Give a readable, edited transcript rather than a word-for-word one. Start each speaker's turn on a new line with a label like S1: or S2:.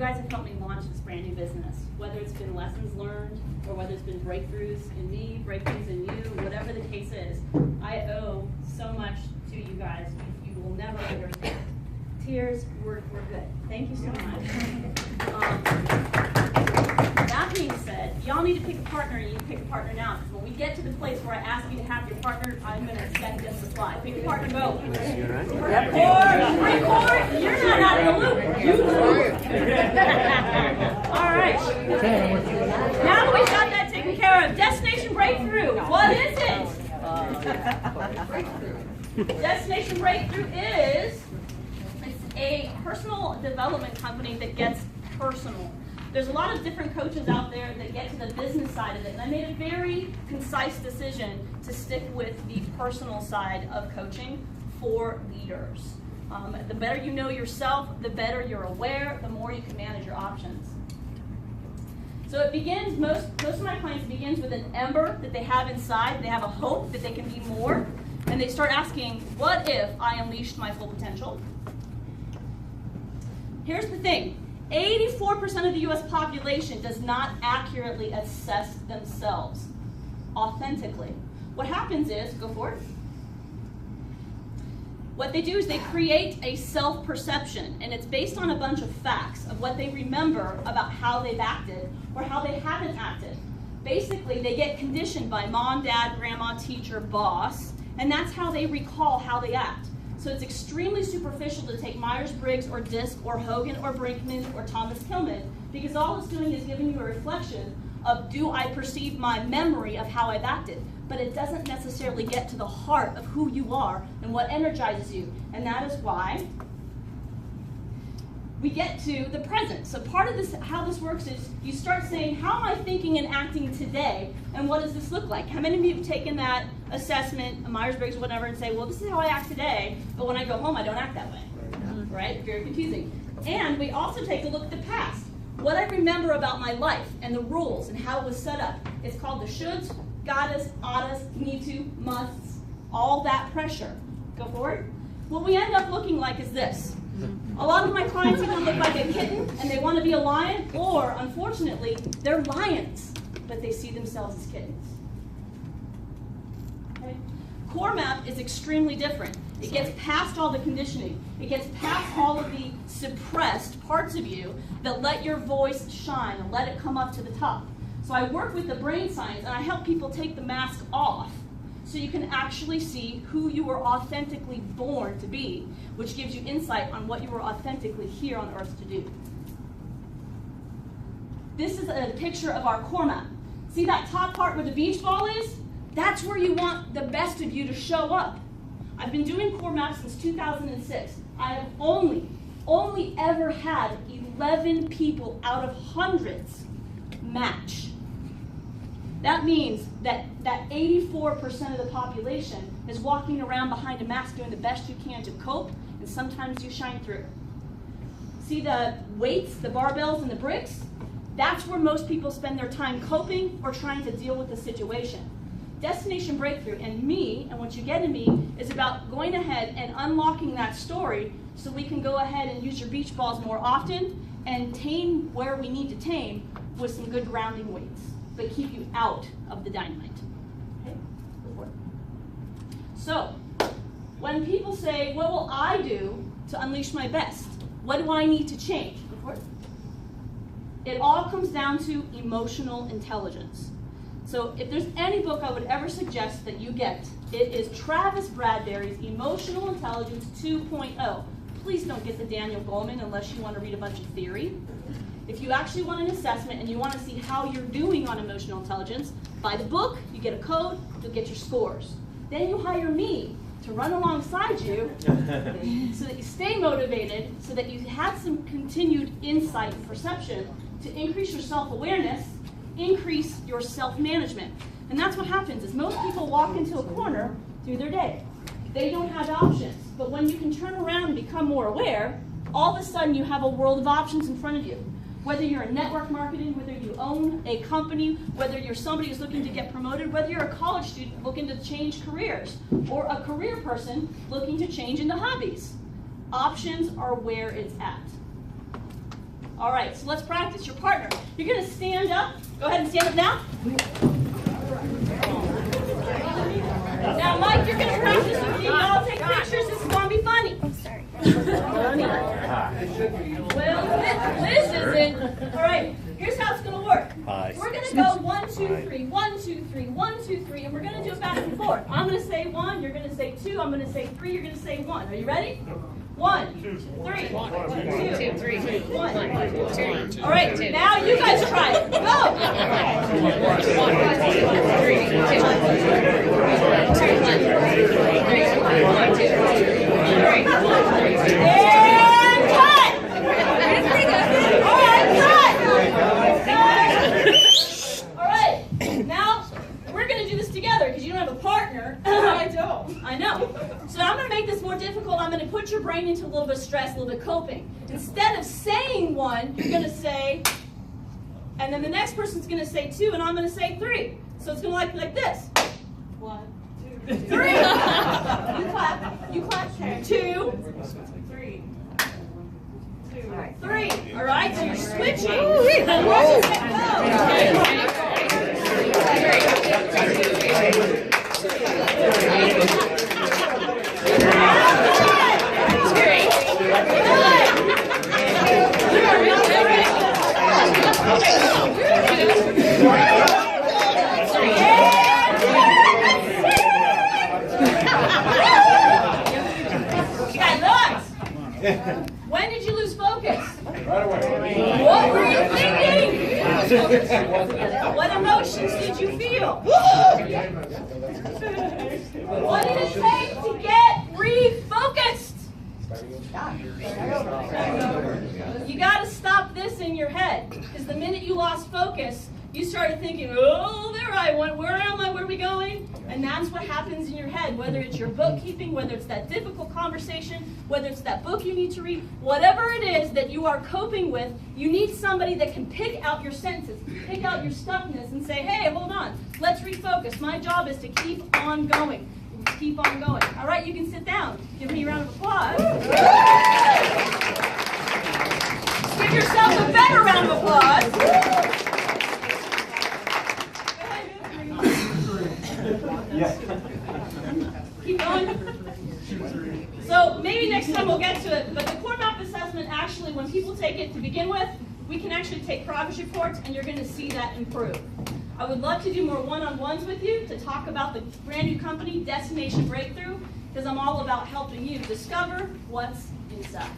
S1: You guys have helped me launch this brand new business, whether it's been lessons learned or whether it's been breakthroughs in me, breakthroughs in you, whatever the case is. I owe so much to you guys. You will never understand. Tears, we're good. Thank you so much. That being said, y'all need to pick a partner, and you need to pick a partner now. Because when we get to the place where I ask you to have your partner, I'm going to send them supply. Pick a partner, go. Record. You're not out of the loop. You do. All right. Now that we've got that taken care of, Destination Breakthrough. What is it? Destination Breakthrough is a personal development company that gets personal. There's a lot of different coaches out there that get to the business side of it, and I made a very concise decision to stick with the personal side of coaching for leaders. The better you know yourself, the better you're aware, the more you can manage your options. So it begins, most of my clients begins with an ember that they have inside. They have a hope that they can be more, and they start asking, what if I unleashed my full potential? Here's the thing. 84% of the U.S. population does not accurately assess themselves authentically. What happens is, go for it. What they do is they create a self-perception, and it's based on a bunch of facts of what they remember about how they've acted or how they haven't acted. Basically, they get conditioned by mom, dad, grandma, teacher, boss, and that's how they recall how they act. So it's extremely superficial to take Myers-Briggs or DISC or Hogan or Brinkman or Thomas Kilmann, because all it's doing is giving you a reflection of, do I perceive my memory of how I've acted? But it doesn't necessarily get to the heart of who you are and what energizes you. And that is why we get to the present. So part of this, how this works is you start saying, how am I thinking and acting today? And what does this look like? How many of you have taken that assessment, Myers-Briggs or whatever, and say, well, this is how I act today, but when I go home, I don't act that way, right? Very confusing. And we also take a look at the past. What I remember about my life and the rules and how it was set up. It's called the shoulds, gottes, oughtas, need to, musts, all that pressure. Go forward. What we end up looking like is this. A lot of my clients either look like a kitten and they want to be a lion, or unfortunately, they're lions, but they see themselves as kittens. Okay? Core map is extremely different. It gets past all the conditioning. It gets past all of the suppressed parts of you that let your voice shine and let it come up to the top. So I work with the brain science, and I help people take the mask off so you can actually see who you were authentically born to be, which gives you insight on what you were authentically here on earth to do. This is a picture of our core map. See that top part where the beach ball is? That's where you want the best of you to show up. I've been doing core maps since 2006. I have only ever had 11 people out of hundreds match. That means that 84% of the population is walking around behind a mask doing the best you can to cope, and sometimes you shine through. See the weights, the barbells, and the bricks? That's where most people spend their time coping or trying to deal with the situation. Destination Breakthrough and me, and what you get in me, is about going ahead and unlocking that story so we can go ahead and use your beach balls more often and tame where we need to tame with some good grounding weights, but keep you out of the dynamite. Okay? So, when people say, what will I do to unleash my best? What do I need to change? It all comes down to emotional intelligence. So if there's any book I would ever suggest that you get, it is Travis Bradberry's Emotional Intelligence 2.0. Please don't get the Daniel Goleman unless you want to read a bunch of theory. If you actually want an assessment and you want to see how you're doing on emotional intelligence, buy the book, you get a code, you'll get your scores. Then you hire me to run alongside you so that you stay motivated, so that you have some continued insight and perception to increase your self-awareness, increase your self-management. And that's what happens is most people walk into a corner through their day. They don't have options. But when you can turn around and become more aware, all of a sudden you have a world of options in front of you. Whether you're in network marketing, whether you own a company, whether you're somebody who's looking to get promoted, whether you're a college student looking to change careers, or a career person looking to change into hobbies. Options are where it's at. All right, so let's practice. Your partner. You're going to stand up. Go ahead and stand up now. Now, Mike, you're going to practice with me. Y'all take pictures. This is going to be funny. Oh, sorry. Well, Liz isn't. All right, here's how it's going to work. We're going to go 1, 2, 3, 1, 2, 3, 1, 2, 3, and we're going to do it back and forth. I'm going to say 1, you're going to say 2, I'm going to say 3, you're going to say 1. Are you ready? 1, 2, 3, 2, 3, 1. All right, now you guys try it. Go! 1, 2, 3, 1, 2, 3, 3. And cut! All right, cut! All right, now we're going to do this together because you don't have a partner. I don't. I know. So I'm going to make this more difficult. I'm going to put your brain into a little bit of stress, a little bit of coping. Instead of saying 1, you're going to say, and then the next person's going to say 2, and I'm going to say 3. So it's going to be like this. 1, 2, 3. You clap. You clap. 2, 3. 3. All right, so you're switching. When did you lose focus?
S2: Right away.
S1: What were you thinking? What emotions did you feel? What did it take to get refocused? You got to stop this in your head, because the minute you lost focus, you started thinking, oh, there I went, where am I, where are we going? And that's what happens in your head, whether it's your bookkeeping, whether it's that difficult conversation, whether it's that book you need to read, whatever it is that you are coping with, you need somebody that can pick out your sentences, pick out your stuckness and say, hey, hold on, let's refocus. My job is to keep on going. Keep on going. All right, you can sit down. Give me a round of applause. Give yourself a better round of applause. Keep going. So maybe next time we'll get to it, but the core map assessment, actually, when people take it to begin with, we can actually take progress reports, and you're going to see that improve. I would love to do more one-on-ones with you to talk about the brand new company, Destination Breakthrough, because I'm all about helping you discover what's inside.